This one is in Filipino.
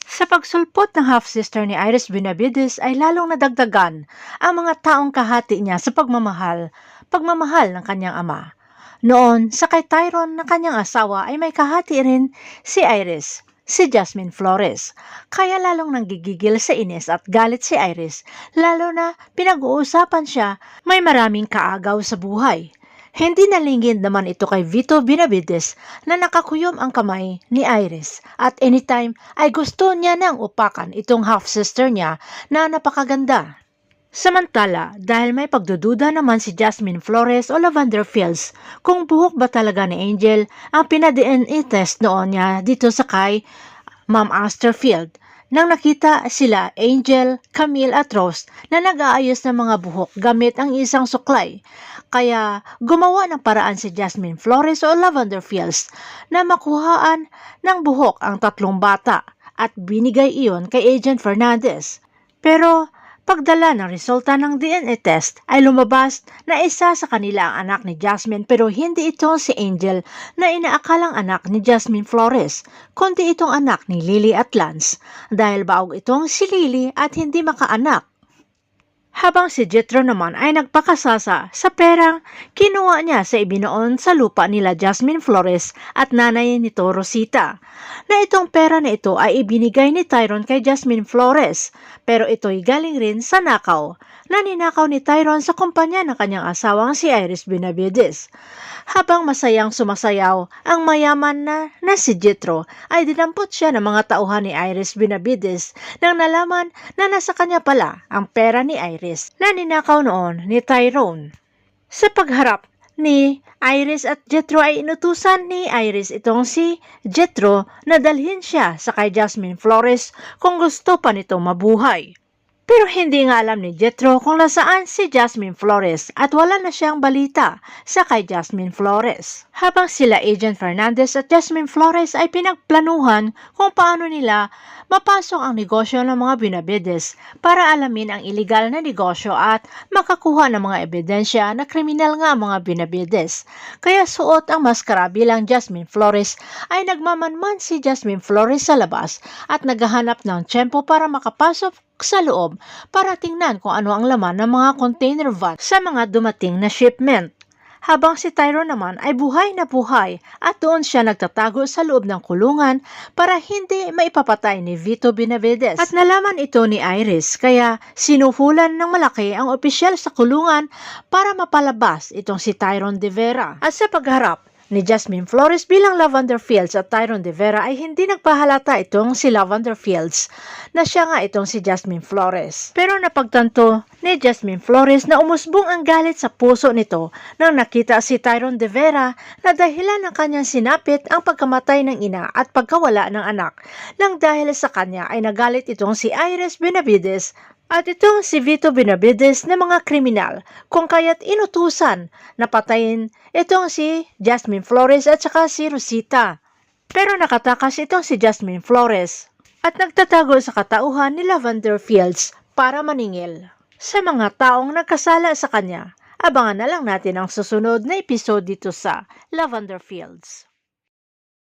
Sa pagsulpot ng half-sister ni Iris Benavides ay lalong nadagdagan ang mga taong kahati niya sa pagmamahal ng kanyang ama. Noon, sa kay Tyrone na kanyang asawa ay may kahati rin si Iris, si Jasmine Flores. Kaya lalong nanggigigil sa inis at galit si Iris, lalo na pinag-uusapan siya may maraming kaagaw sa buhay. Hindi nalingid naman ito kay Vito Benavides na nakakuyom ang kamay ni Iris at anytime ay gusto niya nang upakan itong half-sister niya na napakaganda. Samantala, dahil may pagdududa naman si Jasmine Flores o Lavender Fields kung buhok ba talaga ni Angel ang pina-DNA test noon niya dito sa kay Ma'am Asterfield. Nang nakita sila Angel, Camille at Rose na nag-aayos ng mga buhok gamit ang isang suklay. Kaya gumawa ng paraan si Jasmine Flores o Lavender Fields na makuhaan ng buhok ang tatlong bata at binigay iyon kay Agent Fernandez. Pero pagdala ng resulta ng DNA test ay lumabas na isa sa kanila ang anak ni Jasmine pero hindi ito si Angel na inaakalang anak ni Jasmine Flores, kundi itong anak ni Lily at Lance dahil baog itong si Lily at hindi makaanak. Habang si Jetro naman ay nagpakasasa sa perang kinuha niya sa ibinoon sa lupa nila Jasmine Flores at nanay nito Rosita, na itong pera na ito ay ibinigay ni Tyrone kay Jasmine Flores, pero ito'y galing rin sa nakaw na ninakaw ni Tyrone sa kumpanya ng kanyang asawang si Iris Benavides. Habang masayang sumasayaw ang mayaman na si Jetro ay dinampot siya ng mga tauhan ni Iris Benavides nang nalaman na nasa kanya pala ang pera ni Iris na ninakaw noon ni Tyrone. Sa pagharap ni Iris at Jetro ay inutusan ni Iris itong si Jetro na dalhin siya sa kay Jasmine Flores kung gusto pa nito mabuhay. Pero hindi nga alam ni Jetro kung nasaan si Jasmine Flores at wala na siyang balita sa kay Jasmine Flores. Habang sila Agent Fernandez at Jasmine Flores ay pinagplanuhan kung paano nila mapasok ang negosyo ng mga Benavides para alamin ang iligal na negosyo at makakuha ng mga ebidensya na kriminal nga ang mga Benavides. Kaya suot ang maskara bilang Jasmine Flores ay nagmamanman si Jasmine Flores sa labas at naghahanap ng tiyempo para makapasok sa loob para tingnan kung ano ang laman ng mga container van sa mga dumating na shipment. Habang si Tyrone naman ay buhay na buhay at doon siya nagtatago sa loob ng kulungan para hindi maipapatay ni Vito Benavides. At nalaman ito ni Iris kaya sinuhulan ng malaki ang opisyal sa kulungan para mapalabas itong si Tyrone De Vera. At sa pagharap ni Jasmine Flores bilang Lavender Fields at Tyrone De Vera ay hindi nagpahalata itong si Lavender Fields na siya nga itong si Jasmine Flores. Pero napagtanto ni Jasmine Flores na umusbong ang galit sa puso nito nang nakita si Tyrone De Vera na dahilan ng kanyang sinapit ang pagkamatay ng ina at pagkawala ng anak. Nang dahil sa kanya ay nagalit itong si Iris Benavides at itong si Vito Benavides na mga kriminal kung kaya't inutusan na patayin itong si Jasmine Flores at saka si Rosita. Pero nakatakas itong si Jasmine Flores at nagtatago sa katauhan ni Lavender Fields para maningil sa mga taong nagkasala sa kanya. Abangan na lang natin ang susunod na episode dito sa Lavender Fields.